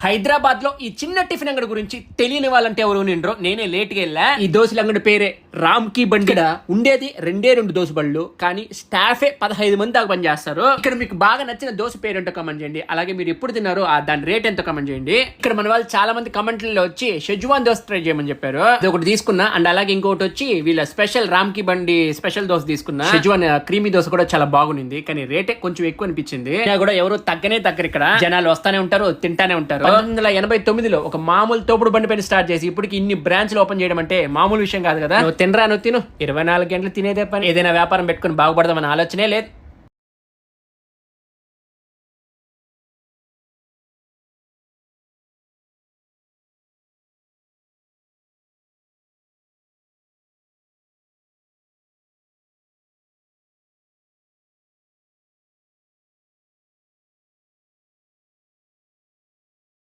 హైదరాబాద్ లో ఈ చిన్న టిఫిన్ అంగడి గురించి తెలియని వాళ్ళంటే ఎవరు నిండ్రో నేనే లేట్ గా వెళ్ళా. ఈ దోశల అంగడి పేరే రామ్ కి బండి. ఉండేది రెండు దోశ బళ్ళు, కానీ స్టాఫే 15 మంది దాకా పని చేస్తారు. ఇక్కడ మీకు బాగా నచ్చిన దోశ పేరు ఎంతో కమెంట్ చేయండి. అలాగే మీరు ఎప్పుడు తిన్నారో దాని రేట్ ఎంతో కమెంట్ చేయండి. ఇక్కడ మన వాళ్ళు చాలా మంది కమెంట్లలో వచ్చి షెజ్వాన్ దోశ ట్రై చేయమని చెప్పారు. అది ఒకటి తీసుకున్నా. అండ్ అలాగే ఇంకోటి వచ్చి వీళ్ళ స్పెషల్ రామ్ కి బండి స్పెషల్ దోశ తీసుకున్నా. షెజ్వాన్ క్రీమీ దోశ కూడా చాలా బాగుంది, కానీ రేటే కొంచెం ఎక్కువ అనిపించింది. కూడా ఎవరు తగ్గనే తగ్గరు. ఇక్కడ జనాలు వస్తానే ఉంటారు, తింటానే ఉంటారు. 1989లో ఒక మామూలు తోపుడు బండి పైన స్టార్ట్ చేసి ఇప్పటికి ఇన్ని బ్రాంచ్లు ఓపెన్ చేయడం అంటే మామూలు విషయం కాదు కదా. నువ్వు తినరా, నువ్వు తిను, 24 గంటలు తినేదే పని. ఏదైనా వ్యాపారం పెట్టుకుని బాగుపడదామని ఆలోచనే లేదు.